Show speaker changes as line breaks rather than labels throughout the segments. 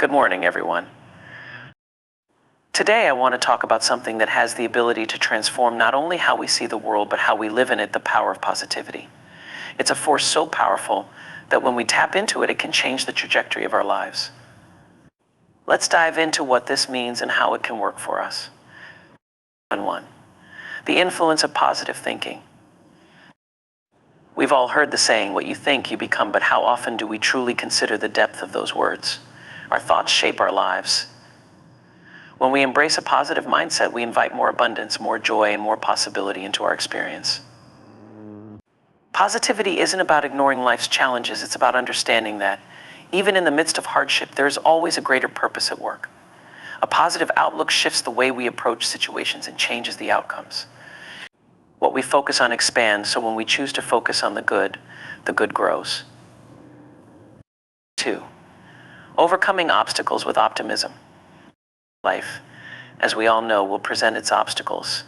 Good morning, everyone. Today, I want to talk about something that has the ability to transform not only how we see the world, but how we live in it, the power of positivity. It's a force so powerful that when we tap into it, it can change the trajectory of our lives. Let's dive into what this means and how it can work for us. 1. The influence of positive thinking. We've all heard the saying, what you think, you become, but how often do we truly consider the depth of those words? Our thoughts shape our lives. When we embrace a positive mindset, we invite more abundance, more joy, and more possibility into our experience. Positivity isn't about ignoring life's challenges, it's about understanding that, even in the midst of hardship, there's always a greater purpose at work. A positive outlook shifts the way we approach situations and changes the outcomes. What we focus on expands, so when we choose to focus on the good grows. 2. Overcoming obstacles with optimism. Life, as we all know, will present its obstacles.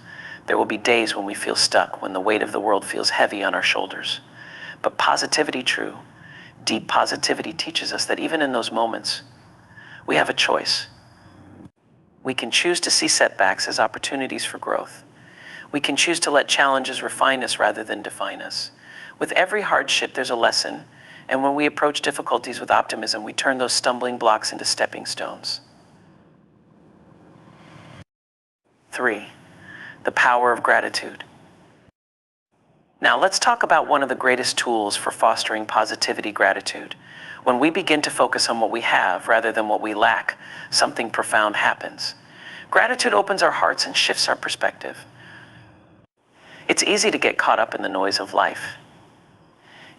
There will be days when we feel stuck, when the weight of the world feels heavy on our shoulders. But deep positivity teaches us that even in those moments, we have a choice. We can choose to see setbacks as opportunities for growth. We can choose to let challenges refine us rather than define us. With every hardship, there's a lesson, and when we approach difficulties with optimism, we turn those stumbling blocks into stepping stones. 3. The power of gratitude. Now, let's talk about one of the greatest tools for fostering positivity: gratitude. When we begin to focus on what we have rather than what we lack, something profound happens. Gratitude opens our hearts and shifts our perspective. It's easy to get caught up in the noise of life,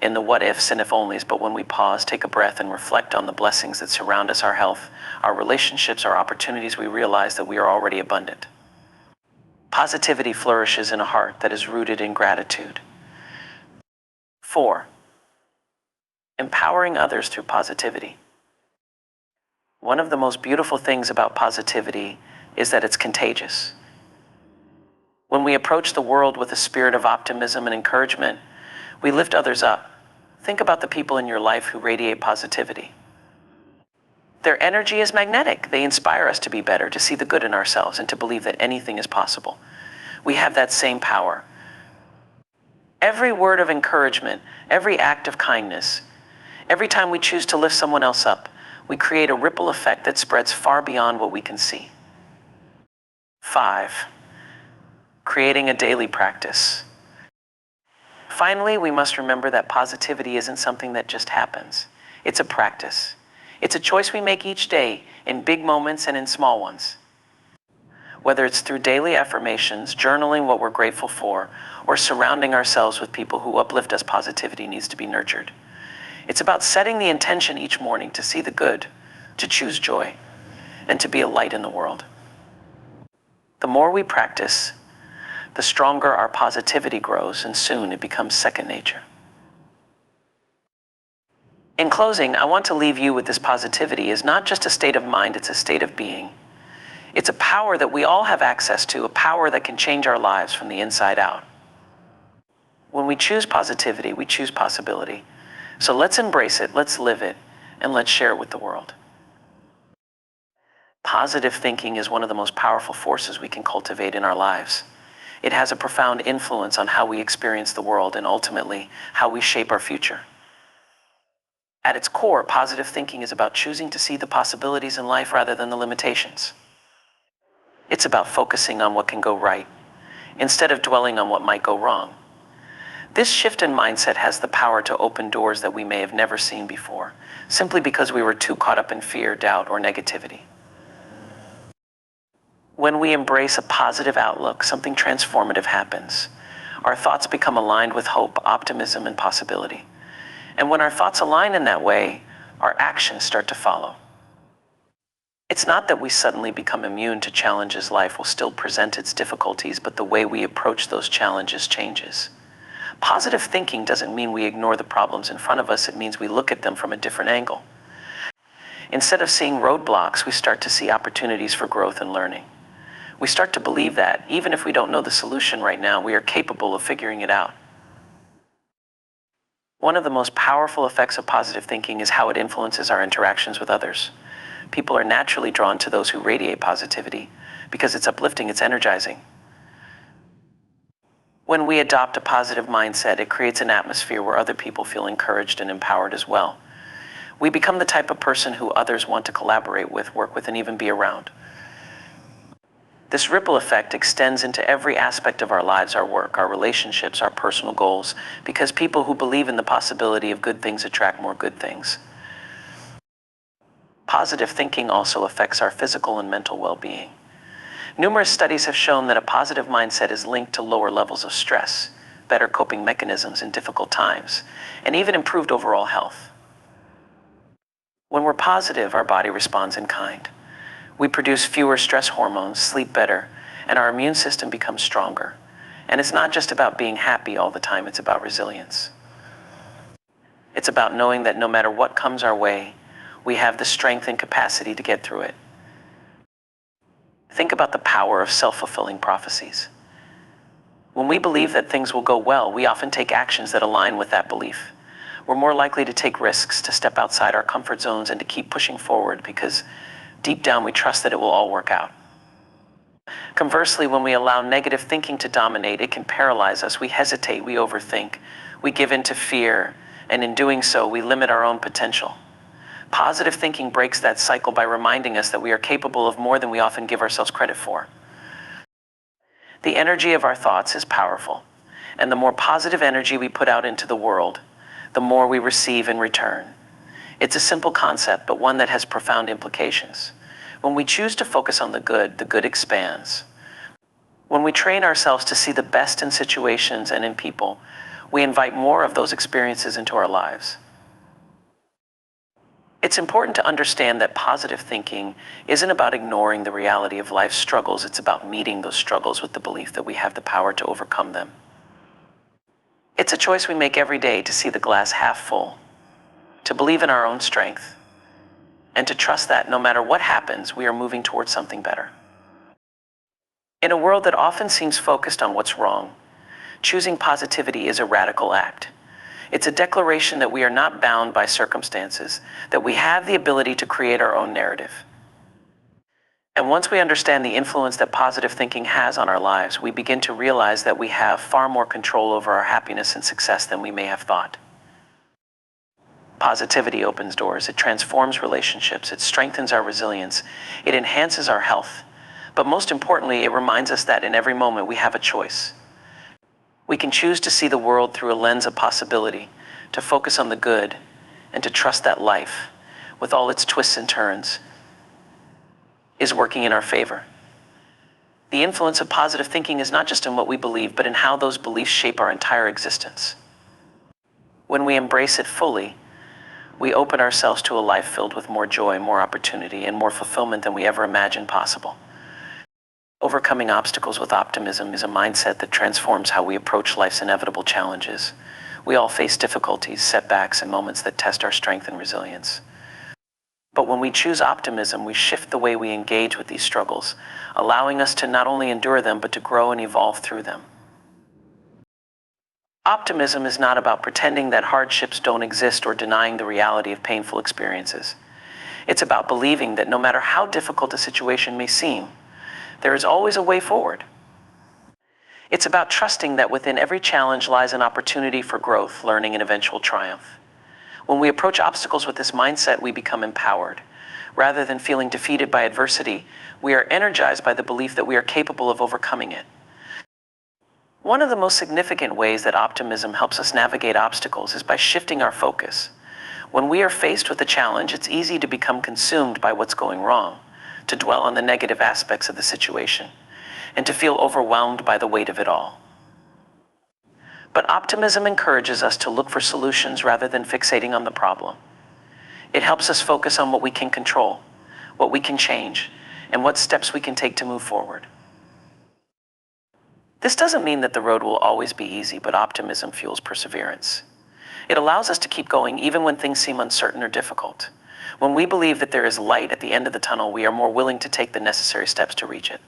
in the what ifs and if onlys, but when we pause, take a breath, and reflect on the blessings that surround us, our health, our relationships, our opportunities, we realize that we are already abundant. Positivity flourishes in a heart that is rooted in gratitude. 4. Empowering others through positivity. One of the most beautiful things about positivity is that it's contagious. When we approach the world with a spirit of optimism and encouragement, we lift others up. Think about the people in your life who radiate positivity. Their energy is magnetic. They inspire us to be better, to see the good in ourselves, and to believe that anything is possible. We have that same power. Every word of encouragement, every act of kindness, every time we choose to lift someone else up, we create a ripple effect that spreads far beyond what we can see. 5. Creating a daily practice. Finally, we must remember that positivity isn't something that just happens. It's a practice. It's a choice we make each day, in big moments and in small ones. Whether it's through daily affirmations, journaling what we're grateful for, or surrounding ourselves with people who uplift us, positivity needs to be nurtured. It's about setting the intention each morning to see the good, to choose joy, and to be a light in the world. The more we practice, the stronger our positivity grows, and soon it becomes second nature. In closing, I want to leave you with this: positivity is not just a state of mind, it's a state of being. It's a power that we all have access to, a power that can change our lives from the inside out. When we choose positivity, we choose possibility. So let's embrace it, let's live it, and let's share it with the world. Positive thinking is one of the most powerful forces we can cultivate in our lives. It has a profound influence on how we experience the world and ultimately how we shape our future. At its core, positive thinking is about choosing to see the possibilities in life rather than the limitations. It's about focusing on what can go right instead of dwelling on what might go wrong. This shift in mindset has the power to open doors that we may have never seen before, simply because we were too caught up in fear, doubt, or negativity. When we embrace a positive outlook, something transformative happens. Our thoughts become aligned with hope, optimism, and possibility. And when our thoughts align in that way, our actions start to follow. It's not that we suddenly become immune to challenges. Life will still present its difficulties, but the way we approach those challenges changes. Positive thinking doesn't mean we ignore the problems in front of us. It means we look at them from a different angle. Instead of seeing roadblocks, we start to see opportunities for growth and learning. We start to believe that, even if we don't know the solution right now, we are capable of figuring it out. One of the most powerful effects of positive thinking is how it influences our interactions with others. people are naturally drawn to those who radiate positivity because it's uplifting, it's energizing. When we adopt a positive mindset, it creates an atmosphere where other people feel encouraged and empowered as well. We become the type of person who others want to collaborate with, work with, and even be around. This ripple effect extends into every aspect of our lives, our work, our relationships, our personal goals, because people who believe in the possibility of good things attract more good things. Positive thinking also affects our physical and mental well-being. Numerous studies have shown that a positive mindset is linked to lower levels of stress, better coping mechanisms in difficult times, and even improved overall health. When we're positive, our body responds in kind. We produce fewer stress hormones, sleep better, and our immune system becomes stronger. And it's not just about being happy all the time, it's about resilience. It's about knowing that no matter what comes our way, we have the strength and capacity to get through it. Think about the power of self-fulfilling prophecies. When we believe that things will go well, we often take actions that align with that belief. We're more likely to take risks, to step outside our comfort zones, and to keep pushing forward because deep down we trust that it will all work out. Conversely, when we allow negative thinking to dominate, it can paralyze us. We hesitate, we overthink, we give in to fear, and in doing so, we limit our own potential. Positive thinking breaks that cycle by reminding us that we are capable of more than we often give ourselves credit for. The energy of our thoughts is powerful, and the more positive energy we put out into the world, the more we receive in return. It's a simple concept, but one that has profound implications. When we choose to focus on the good expands. When we train ourselves to see the best in situations and in people, we invite more of those experiences into our lives. It's important to understand that positive thinking isn't about ignoring the reality of life's struggles. It's about meeting those struggles with the belief that we have the power to overcome them. It's a choice we make every day to see the glass half full, to believe in our own strength, and to trust that no matter what happens, we are moving towards something better. In a world that often seems focused on what's wrong, choosing positivity is a radical act. It's a declaration that we are not bound by circumstances, that we have the ability to create our own narrative. And once we understand the influence that positive thinking has on our lives, we begin to realize that we have far more control over our happiness and success than we may have thought. Positivity opens doors, it transforms relationships, it strengthens our resilience, it enhances our health. But most importantly, it reminds us that in every moment we have a choice. We can choose to see the world through a lens of possibility, to focus on the good, and to trust that life, with all its twists and turns, is working in our favor. The influence of positive thinking is not just in what we believe, but in how those beliefs shape our entire existence. When we embrace it fully, we open ourselves to a life filled with more joy, more opportunity, and more fulfillment than we ever imagined possible. Overcoming obstacles with optimism is a mindset that transforms how we approach life's inevitable challenges. We all face difficulties, setbacks, and moments that test our strength and resilience. But when we choose optimism, we shift the way we engage with these struggles, allowing us to not only endure them, but to grow and evolve through them. Optimism is not about pretending that hardships don't exist or denying the reality of painful experiences. It's about believing that no matter how difficult a situation may seem, there is always a way forward. It's about trusting that within every challenge lies an opportunity for growth, learning, and eventual triumph. When we approach obstacles with this mindset, we become empowered. Rather than feeling defeated by adversity, we are energized by the belief that we are capable of overcoming it. One of the most significant ways that optimism helps us navigate obstacles is by shifting our focus. When we are faced with a challenge, it's easy to become consumed by what's going wrong, to dwell on the negative aspects of the situation, and to feel overwhelmed by the weight of it all. But optimism encourages us to look for solutions rather than fixating on the problem. It helps us focus on what we can control, what we can change, and what steps we can take to move forward. This doesn't mean that the road will always be easy, but optimism fuels perseverance. It allows us to keep going even when things seem uncertain or difficult. When we believe that there is light at the end of the tunnel, we are more willing to take the necessary steps to reach it.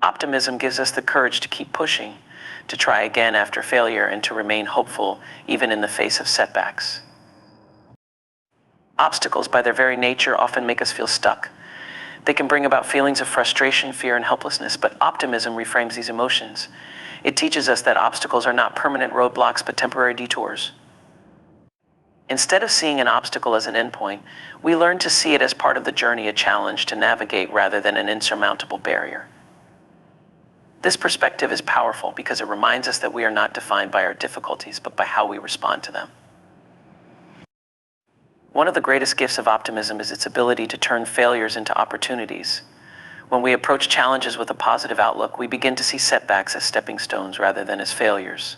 Optimism gives us the courage to keep pushing, to try again after failure, and to remain hopeful even in the face of setbacks. Obstacles, by their very nature, often make us feel stuck. They can bring about feelings of frustration, fear, and helplessness, but optimism reframes these emotions. It teaches us that obstacles are not permanent roadblocks, but temporary detours. Instead of seeing an obstacle as an endpoint, we learn to see it as part of the journey, a challenge to navigate rather than an insurmountable barrier. This perspective is powerful because it reminds us that we are not defined by our difficulties, but by how we respond to them. One of the greatest gifts of optimism is its ability to turn failures into opportunities. When we approach challenges with a positive outlook, we begin to see setbacks as stepping stones rather than as failures.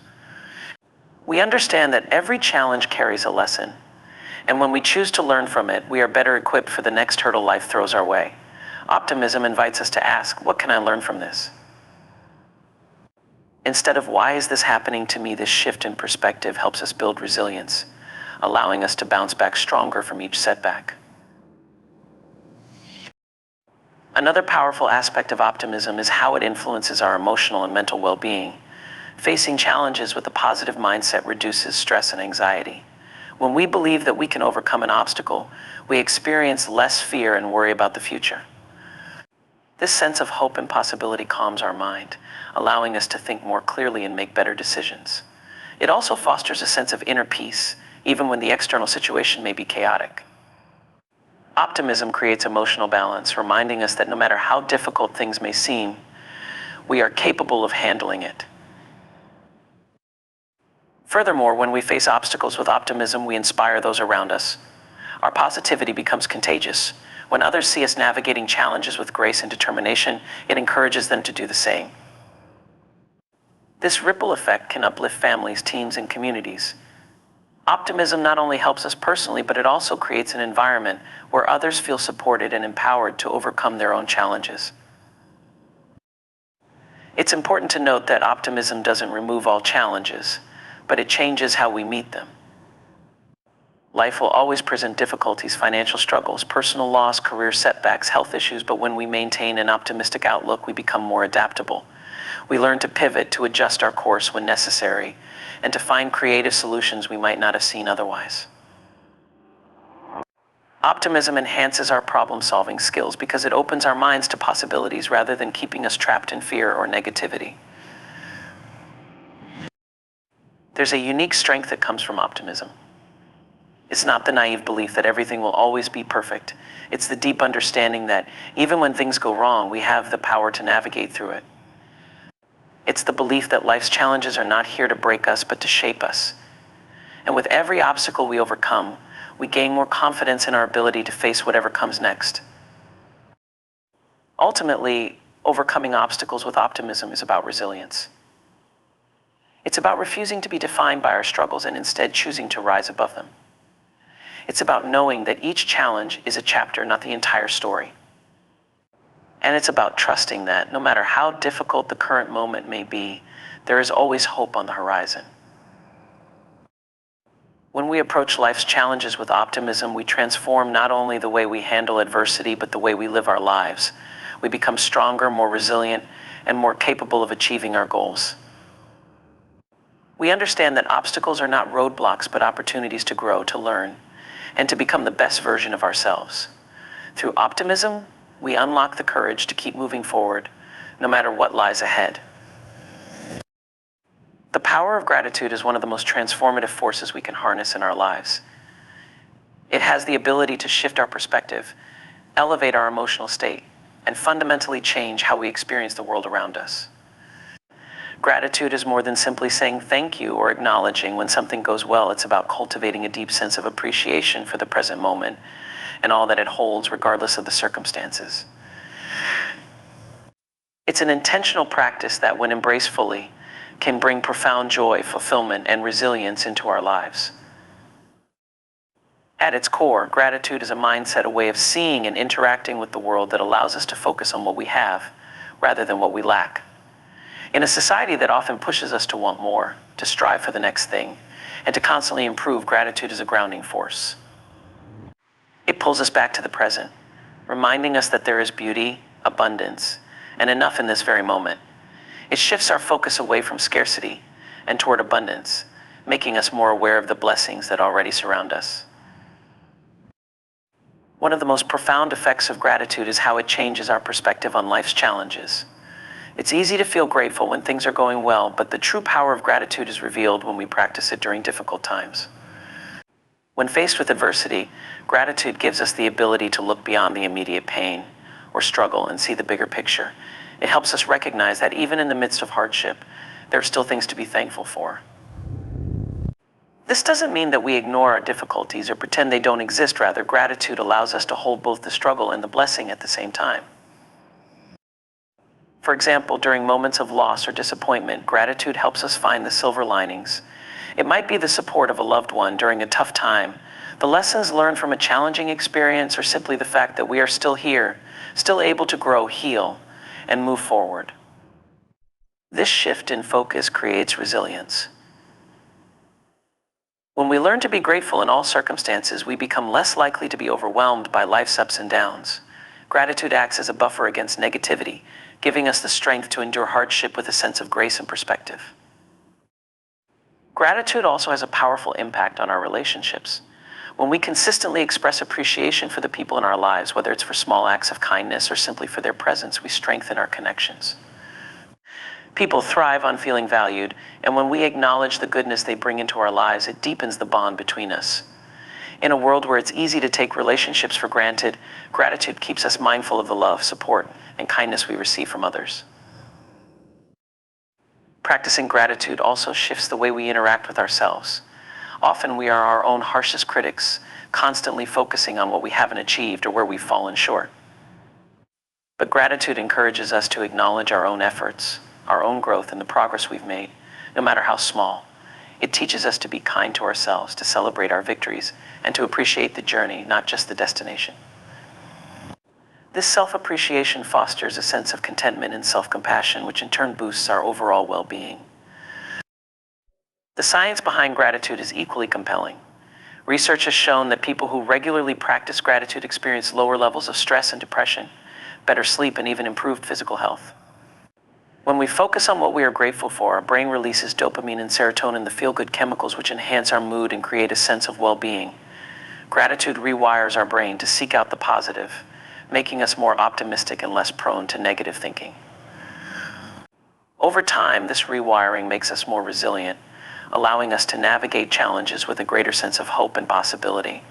We understand that every challenge carries a lesson, and when we choose to learn from it, we are better equipped for the next hurdle life throws our way. Optimism invites us to ask, what can I learn from this? Instead of, why is this happening to me? This shift in perspective helps us build resilience, allowing us to bounce back stronger from each setback. Another powerful aspect of optimism is how it influences our emotional and mental well-being. Facing challenges with a positive mindset reduces stress and anxiety. When we believe that we can overcome an obstacle, we experience less fear and worry about the future. This sense of hope and possibility calms our mind, allowing us to think more clearly and make better decisions. It also fosters a sense of inner peace, even when the external situation may be chaotic. Optimism creates emotional balance, reminding us that no matter how difficult things may seem, we are capable of handling it. Furthermore, when we face obstacles with optimism, we inspire those around us. Our positivity becomes contagious. When others see us navigating challenges with grace and determination, it encourages them to do the same. This ripple effect can uplift families, teams, and communities. Optimism not only helps us personally, but it also creates an environment where others feel supported and empowered to overcome their own challenges. It's important to note that optimism doesn't remove all challenges, but it changes how we meet them. Life will always present difficulties, financial struggles, personal loss, career setbacks, health issues, but when we maintain an optimistic outlook, we become more adaptable. We learn to pivot, to adjust our course when necessary, and to find creative solutions we might not have seen otherwise. Optimism enhances our problem-solving skills because it opens our minds to possibilities rather than keeping us trapped in fear or negativity. There's a unique strength that comes from optimism. It's not the naive belief that everything will always be perfect. It's the deep understanding that even when things go wrong, we have the power to navigate through it. It's the belief that life's challenges are not here to break us, but to shape us. And with every obstacle we overcome, we gain more confidence in our ability to face whatever comes next. Ultimately, overcoming obstacles with optimism is about resilience. It's about refusing to be defined by our struggles and instead choosing to rise above them. It's about knowing that each challenge is a chapter, not the entire story. And it's about trusting that no matter how difficult the current moment may be, there is always hope on the horizon. When we approach life's challenges with optimism, we transform not only the way we handle adversity, but the way we live our lives. We become stronger, more resilient, and more capable of achieving our goals. We understand that obstacles are not roadblocks, but opportunities to grow, to learn, and to become the best version of ourselves. Through optimism, we unlock the courage to keep moving forward, no matter what lies ahead. The power of gratitude is one of the most transformative forces we can harness in our lives. It has the ability to shift our perspective, elevate our emotional state, and fundamentally change how we experience the world around us. Gratitude is more than simply saying thank you or acknowledging when something goes well. It's about cultivating a deep sense of appreciation for the present moment and all that it holds, regardless of the circumstances. It's an intentional practice that, when embraced fully, can bring profound joy, fulfillment, and resilience into our lives. At its core, gratitude is a mindset, a way of seeing and interacting with the world that allows us to focus on what we have rather than what we lack. In a society that often pushes us to want more, to strive for the next thing, and to constantly improve, gratitude is a grounding force. It pulls us back to the present, reminding us that there is beauty, abundance, and enough in this very moment. It shifts our focus away from scarcity and toward abundance, making us more aware of the blessings that already surround us. One of the most profound effects of gratitude is how it changes our perspective on life's challenges. It's easy to feel grateful when things are going well, but the true power of gratitude is revealed when we practice it during difficult times. When faced with adversity, gratitude gives us the ability to look beyond the immediate pain or struggle and see the bigger picture. It helps us recognize that even in the midst of hardship, there are still things to be thankful for. This doesn't mean that we ignore our difficulties or pretend they don't exist. Rather, gratitude allows us to hold both the struggle and the blessing at the same time. For example, during moments of loss or disappointment, gratitude helps us find the silver linings. It might be the support of a loved one during a tough time, the lessons learned from a challenging experience, or simply the fact that we are still here, still able to grow, heal, and move forward. This shift in focus creates resilience. When we learn to be grateful in all circumstances, we become less likely to be overwhelmed by life's ups and downs. Gratitude acts as a buffer against negativity, giving us the strength to endure hardship with a sense of grace and perspective. Gratitude also has a powerful impact on our relationships. When we consistently express appreciation for the people in our lives, whether it's for small acts of kindness or simply for their presence, we strengthen our connections. People thrive on feeling valued, and when we acknowledge the goodness they bring into our lives, it deepens the bond between us. In a world where it's easy to take relationships for granted, gratitude keeps us mindful of the love, support, and kindness we receive from others. Practicing gratitude also shifts the way we interact with ourselves. Often we are our own harshest critics, constantly focusing on what we haven't achieved or where we've fallen short. But gratitude encourages us to acknowledge our own efforts, our own growth, and the progress we've made, no matter how small. It teaches us to be kind to ourselves, to celebrate our victories, and to appreciate the journey, not just the destination. This self-appreciation fosters a sense of contentment and self-compassion, which in turn boosts our overall well-being. The science behind gratitude is equally compelling. Research has shown that people who regularly practice gratitude experience lower levels of stress and depression, better sleep, and even improved physical health. When we focus on what we are grateful for, our brain releases dopamine and serotonin, the feel-good chemicals which enhance our mood and create a sense of well-being. Gratitude rewires our brain to seek out the positive, making us more optimistic and less prone to negative thinking. Over time, this rewiring makes us more resilient, allowing us to navigate challenges with a greater sense of hope and possibility.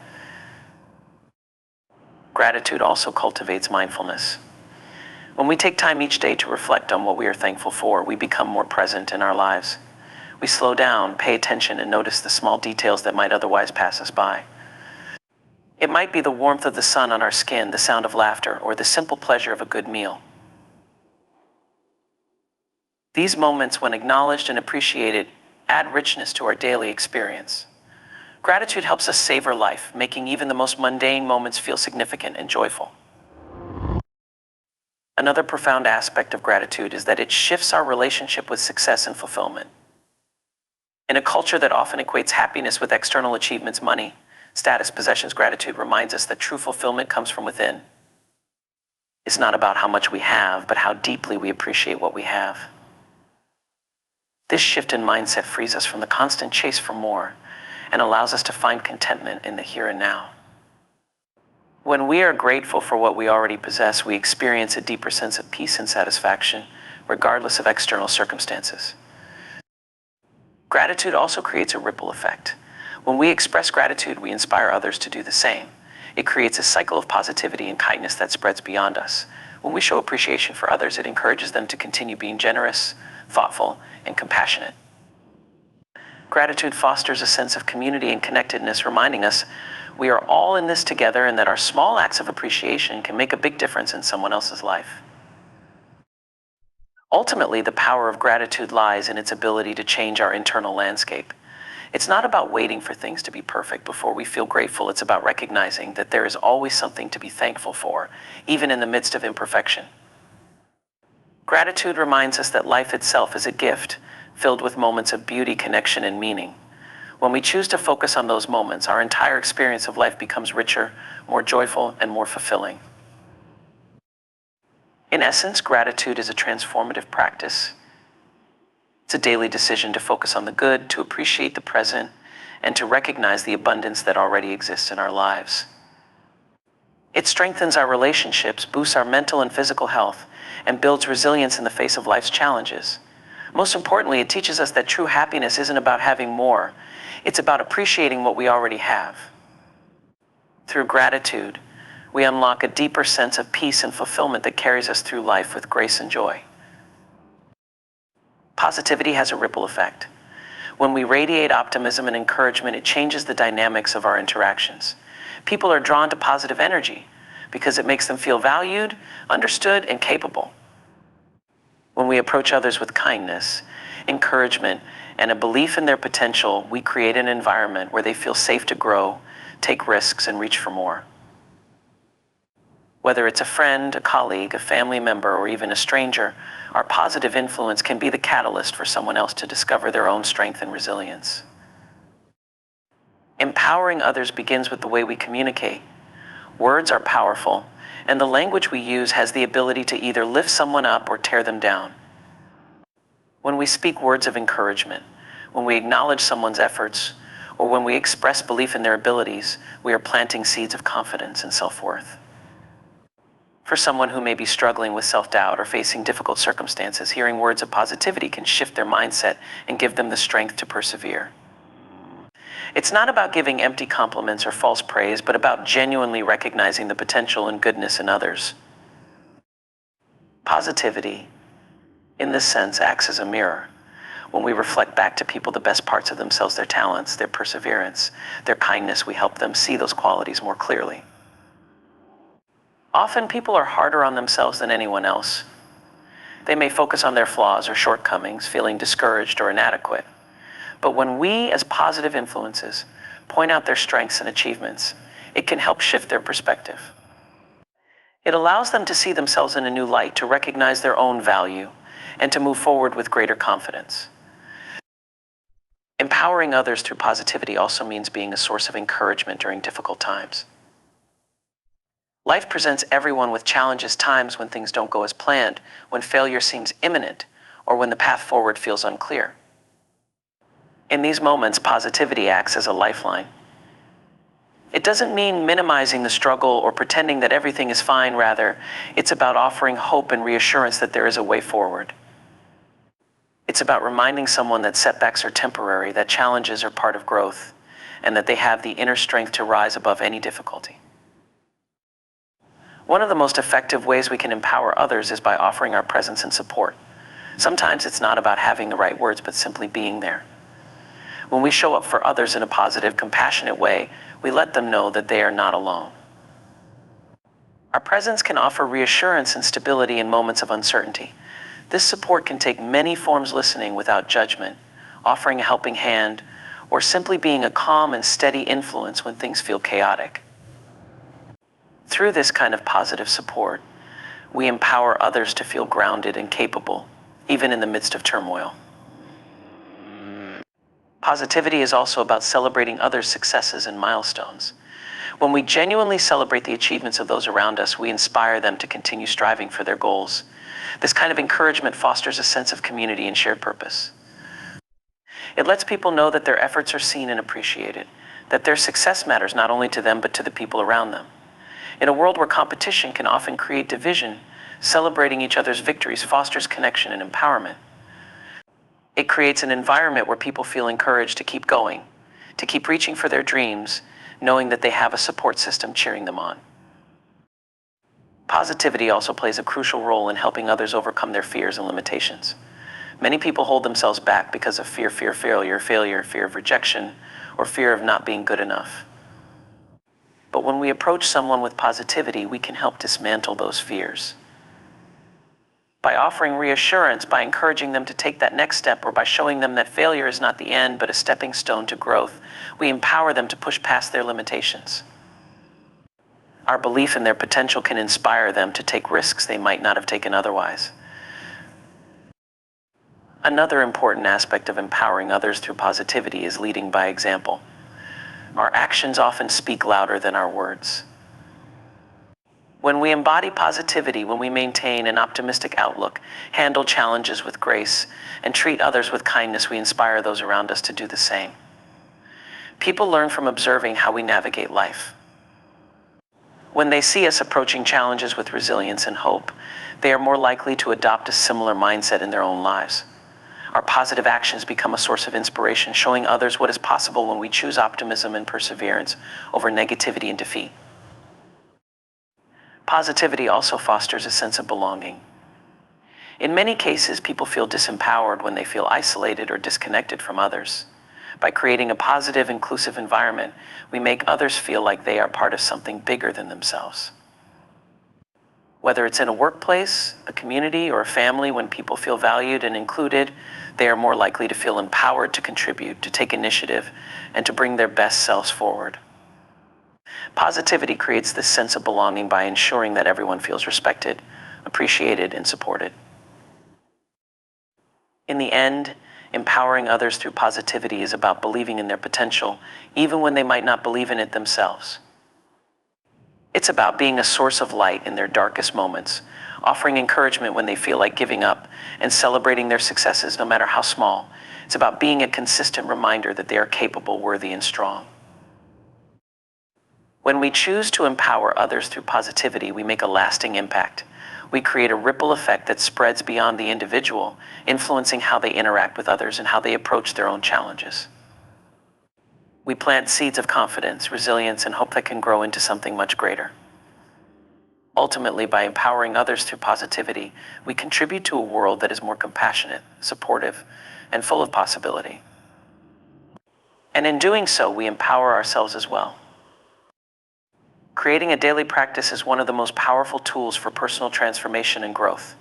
Gratitude also cultivates mindfulness. When we take time each day to reflect on what we are thankful for, we become more present in our lives. We slow down, pay attention, and notice the small details that might otherwise pass us by. It might be the warmth of the sun on our skin, the sound of laughter, or the simple pleasure of a good meal. These moments, when acknowledged and appreciated, add richness to our daily experience. Gratitude helps us savor life, making even the most mundane moments feel significant and joyful. Another profound aspect of gratitude is that it shifts our relationship with success and fulfillment. In a culture that often equates happiness with external achievements, money, status, possessions, gratitude reminds us that true fulfillment comes from within. It's not about how much we have, but how deeply we appreciate what we have. This shift in mindset frees us from the constant chase for more and allows us to find contentment in the here and now. When we are grateful for what we already possess, we experience a deeper sense of peace and satisfaction, regardless of external circumstances. Gratitude also creates a ripple effect. When we express gratitude, we inspire others to do the same. It creates a cycle of positivity and kindness that spreads beyond us. When we show appreciation for others, it encourages them to continue being generous, thoughtful, and compassionate. Gratitude fosters a sense of community and connectedness, reminding us we are all in this together and that our small acts of appreciation can make a big difference in someone else's life. Ultimately, the power of gratitude lies in its ability to change our internal landscape. It's not about waiting for things to be perfect before we feel grateful. It's about recognizing that there is always something to be thankful for, even in the midst of imperfection. Gratitude reminds us that life itself is a gift, filled with moments of beauty, connection, and meaning. When we choose to focus on those moments, our entire experience of life becomes richer, more joyful, and more fulfilling. In essence, gratitude is a transformative practice. It's a daily decision to focus on the good, to appreciate the present, and to recognize the abundance that already exists in our lives. It strengthens our relationships, boosts our mental and physical health, and builds resilience in the face of life's challenges. Most importantly, it teaches us that true happiness isn't about having more. It's about appreciating what we already have. Through gratitude, we unlock a deeper sense of peace and fulfillment that carries us through life with grace and joy. Positivity has a ripple effect. When we radiate optimism and encouragement, it changes the dynamics of our interactions. People are drawn to positive energy because it makes them feel valued, understood, and capable. When we approach others with kindness, encouragement, and a belief in their potential, we create an environment where they feel safe to grow, take risks, and reach for more. Whether it's a friend, a colleague, a family member, or even a stranger, our positive influence can be the catalyst for someone else to discover their own strength and resilience. Empowering others begins with the way we communicate. Words are powerful, and the language we use has the ability to either lift someone up or tear them down. When we speak words of encouragement, when we acknowledge someone's efforts, or when we express belief in their abilities, we are planting seeds of confidence and self-worth. For someone who may be struggling with self-doubt or facing difficult circumstances, hearing words of positivity can shift their mindset and give them the strength to persevere. It's not about giving empty compliments or false praise, but about genuinely recognizing the potential and goodness in others. Positivity, in this sense, acts as a mirror. When we reflect back to people the best parts of themselves, their talents, their perseverance, their kindness, we help them see those qualities more clearly. Often people are harder on themselves than anyone else. They may focus on their flaws or shortcomings, feeling discouraged or inadequate. But when we, as positive influences, point out their strengths and achievements, it can help shift their perspective. It allows them to see themselves in a new light, to recognize their own value, and to move forward with greater confidence. Empowering others through positivity also means being a source of encouragement during difficult times. Life presents everyone with challenges, times when things don't go as planned, when failure seems imminent, or when the path forward feels unclear. In these moments, positivity acts as a lifeline. It doesn't mean minimizing the struggle or pretending that everything is fine. Rather, it's about offering hope and reassurance that there is a way forward. It's about reminding someone that setbacks are temporary, that challenges are part of growth, and that they have the inner strength to rise above any difficulty. One of the most effective ways we can empower others is by offering our presence and support. Sometimes it's not about having the right words, but simply being there. When we show up for others in a positive, compassionate way, we let them know that they are not alone. Our presence can offer reassurance and stability in moments of uncertainty. This support can take many forms: listening without judgment, offering a helping hand, or simply being a calm and steady influence when things feel chaotic. Through this kind of positive support, we empower others to feel grounded and capable, even in the midst of turmoil. Positivity is also about celebrating others' successes and milestones. When we genuinely celebrate the achievements of those around us, we inspire them to continue striving for their goals. This kind of encouragement fosters a sense of community and shared purpose. It lets people know that their efforts are seen and appreciated, that their success matters not only to them but to the people around them. In a world where competition can often create division, celebrating each other's victories fosters connection and empowerment. It creates an environment where people feel encouraged to keep going, to keep reaching for their dreams, knowing that they have a support system cheering them on. Positivity also plays a crucial role in helping others overcome their fears and limitations. Many people hold themselves back because of fear of rejection, or fear of not being good enough. But when we approach someone with positivity, we can help dismantle those fears. By offering reassurance, by encouraging them to take that next step, or by showing them that failure is not the end but a stepping stone to growth, we empower them to push past their limitations. Our belief in their potential can inspire them to take risks they might not have taken otherwise. Another important aspect of empowering others through positivity is leading by example. Our actions often speak louder than our words. When we embody positivity, when we maintain an optimistic outlook, handle challenges with grace, and treat others with kindness, we inspire those around us to do the same. People learn from observing how we navigate life. When they see us approaching challenges with resilience and hope, they are more likely to adopt a similar mindset in their own lives. Our positive actions become a source of inspiration, showing others what is possible when we choose optimism and perseverance over negativity and defeat. Positivity also fosters a sense of belonging. In many cases, people feel disempowered when they feel isolated or disconnected from others. By creating a positive, inclusive environment, we make others feel like they are part of something bigger than themselves. Whether it's in a workplace, a community, or a family, when people feel valued and included, they are more likely to feel empowered to contribute, to take initiative, and to bring their best selves forward. Positivity creates this sense of belonging by ensuring that everyone feels respected, appreciated, and supported. In the end, empowering others through positivity is about believing in their potential, even when they might not believe in it themselves. It's about being a source of light in their darkest moments, offering encouragement when they feel like giving up, and celebrating their successes, no matter how small. It's about being a consistent reminder that they are capable, worthy, and strong. When we choose to empower others through positivity, we make a lasting impact. We create a ripple effect that spreads beyond the individual, influencing how they interact with others and how they approach their own challenges. We plant seeds of confidence, resilience, and hope that can grow into something much greater. Ultimately, by empowering others through positivity, we contribute to a world that is more compassionate, supportive, and full of possibility. And in doing so, we empower ourselves as well. Creating a daily practice is one of the most powerful tools for personal transformation and growth.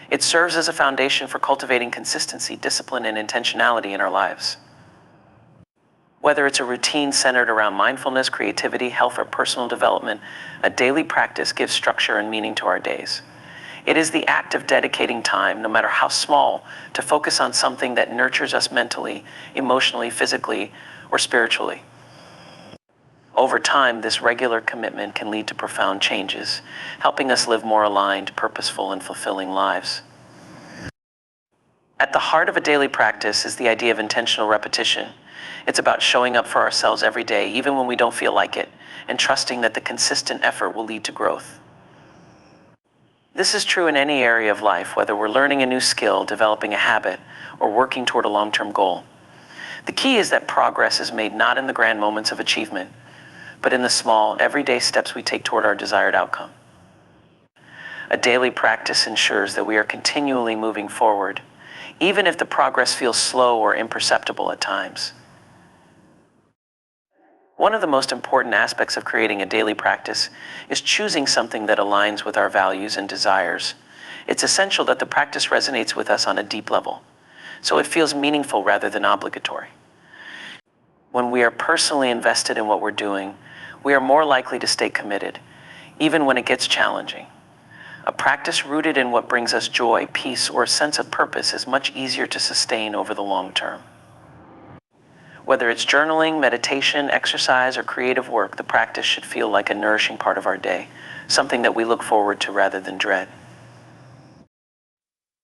It serves as a foundation for cultivating consistency, discipline, and intentionality in our lives. Whether it's a routine centered around mindfulness, creativity, health, or personal development, a daily practice gives structure and meaning to our days. It is the act of dedicating time, no matter how small, to focus on something that nurtures us mentally, emotionally, physically, or spiritually. Over time, this regular commitment can lead to profound changes, helping us live more aligned, purposeful, and fulfilling lives. At the heart of a daily practice is the idea of intentional repetition. It's about showing up for ourselves every day, even when we don't feel like it, and trusting that the consistent effort will lead to growth. This is true in any area of life, whether we're learning a new skill, developing a habit, or working toward a long-term goal. The key is that progress is made not in the grand moments of achievement, but in the small, everyday steps we take toward our desired outcome. A daily practice ensures that we are continually moving forward, even if the progress feels slow or imperceptible at times. One of the most important aspects of creating a daily practice is choosing something that aligns with our values and desires. It's essential that the practice resonates with us on a deep level, so it feels meaningful rather than obligatory. When we are personally invested in what we're doing, we are more likely to stay committed, even when it gets challenging. A practice rooted in what brings us joy, peace, or a sense of purpose is much easier to sustain over the long term. Whether it's journaling, meditation, exercise, or creative work, the practice should feel like a nourishing part of our day, something that we look forward to rather than dread.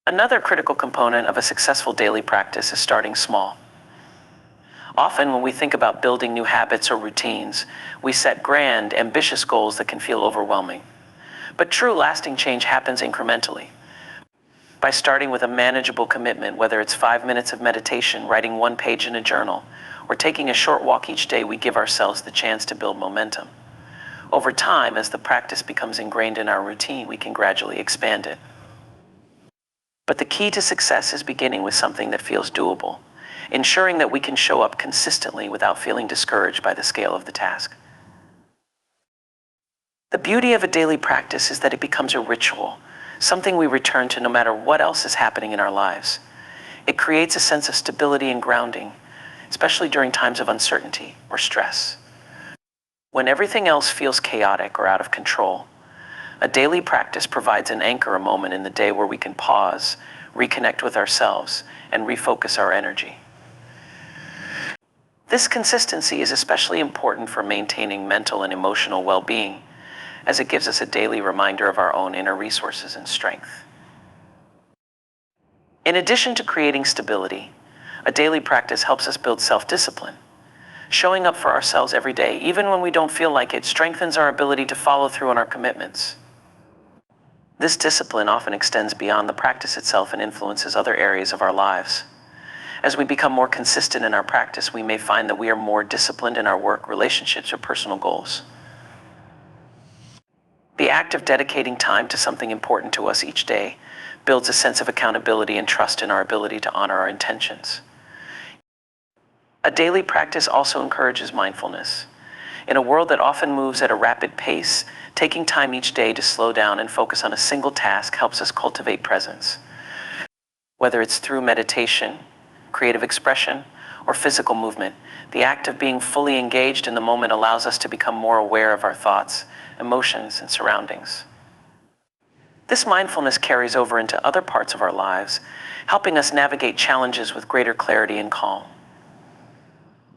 Another critical component of a successful daily practice is starting small. Often, when we think about building new habits or routines, we set grand, ambitious goals that can feel overwhelming. But true lasting change happens incrementally. By starting with a manageable commitment, whether it's 5 minutes of meditation, writing 1 page in a journal, or taking a short walk each day, we give ourselves the chance to build momentum. Over time, as the practice becomes ingrained in our routine, we can gradually expand it. But the key to success is beginning with something that feels doable, ensuring that we can show up consistently without feeling discouraged by the scale of the task. The beauty of a daily practice is that it becomes a ritual, something we return to no matter what else is happening in our lives. It creates a sense of stability and grounding, especially during times of uncertainty or stress. When everything else feels chaotic or out of control, a daily practice provides an anchor, a moment in the day where we can pause, reconnect with ourselves, and refocus our energy. This consistency is especially important for maintaining mental and emotional well-being, as it gives us a daily reminder of our own inner resources and strength. In addition to creating stability, a daily practice helps us build self-discipline. Showing up for ourselves every day, even when we don't feel like it, strengthens our ability to follow through on our commitments. This discipline often extends beyond the practice itself and influences other areas of our lives. As we become more consistent in our practice, we may find that we are more disciplined in our work, relationships, or personal goals. The act of dedicating time to something important to us each day builds a sense of accountability and trust in our ability to honor our intentions. A daily practice also encourages mindfulness. In a world that often moves at a rapid pace, taking time each day to slow down and focus on a single task helps us cultivate presence. Whether it's through meditation, creative expression, or physical movement, the act of being fully engaged in the moment allows us to become more aware of our thoughts, emotions, and surroundings. This mindfulness carries over into other parts of our lives, helping us navigate challenges with greater clarity and calm.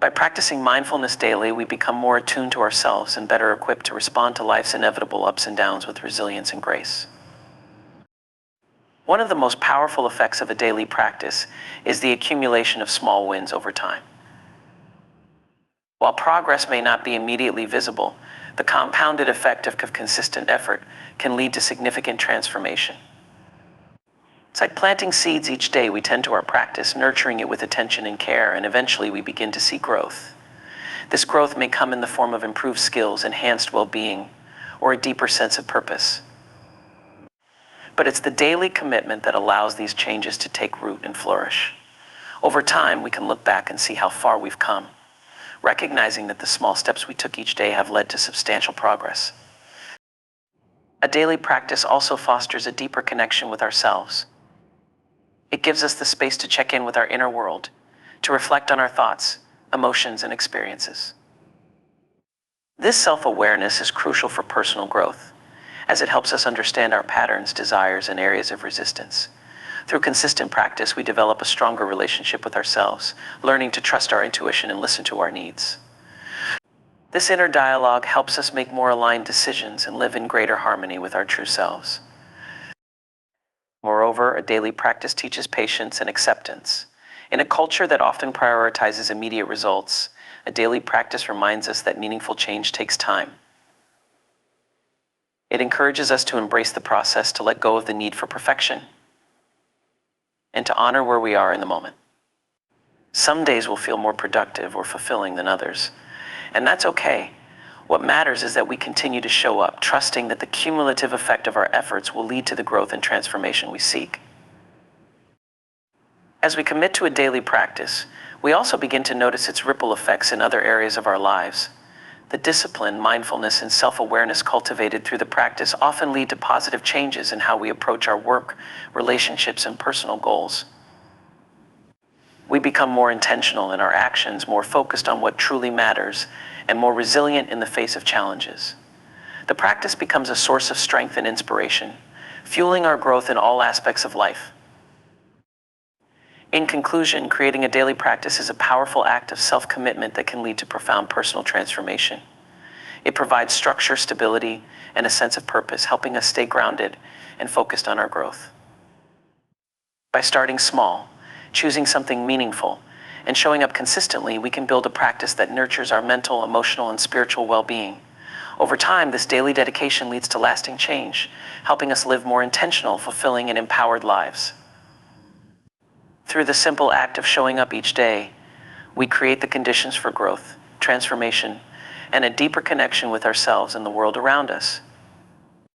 By practicing mindfulness daily, we become more attuned to ourselves and better equipped to respond to life's inevitable ups and downs with resilience and grace. One of the most powerful effects of a daily practice is the accumulation of small wins over time. While progress may not be immediately visible, the compounded effect of consistent effort can lead to significant transformation. It's like planting seeds each day. We tend to our practice, nurturing it with attention and care, and eventually we begin to see growth. This growth may come in the form of improved skills, enhanced well-being, or a deeper sense of purpose. But it's the daily commitment that allows these changes to take root and flourish. Over time, we can look back and see how far we've come, recognizing that the small steps we took each day have led to substantial progress. A daily practice also fosters a deeper connection with ourselves. It gives us the space to check in with our inner world, to reflect on our thoughts, emotions, and experiences. This self-awareness is crucial for personal growth, as it helps us understand our patterns, desires, and areas of resistance. Through consistent practice, we develop a stronger relationship with ourselves, learning to trust our intuition and listen to our needs. This inner dialogue helps us make more aligned decisions and live in greater harmony with our true selves. Moreover, a daily practice teaches patience and acceptance. In a culture that often prioritizes immediate results, a daily practice reminds us that meaningful change takes time. It encourages us to embrace the process, to let go of the need for perfection, and to honor where we are in the moment. Some days will feel more productive or fulfilling than others, and that's okay. What matters is that we continue to show up, trusting that the cumulative effect of our efforts will lead to the growth and transformation we seek. As we commit to a daily practice, we also begin to notice its ripple effects in other areas of our lives. The discipline, mindfulness, and self-awareness cultivated through the practice often lead to positive changes in how we approach our work, relationships, and personal goals. We become more intentional in our actions, more focused on what truly matters, and more resilient in the face of challenges. The practice becomes a source of strength and inspiration, fueling our growth in all aspects of life. In conclusion, creating a daily practice is a powerful act of self-commitment that can lead to profound personal transformation. It provides structure, stability, and a sense of purpose, helping us stay grounded and focused on our growth. By starting small, choosing something meaningful, and showing up consistently, we can build a practice that nurtures our mental, emotional, and spiritual well-being. Over time, this daily dedication leads to lasting change, helping us live more intentional, fulfilling, and empowered lives. Through the simple act of showing up each day, we create the conditions for growth, transformation, and a deeper connection with ourselves and the world around us.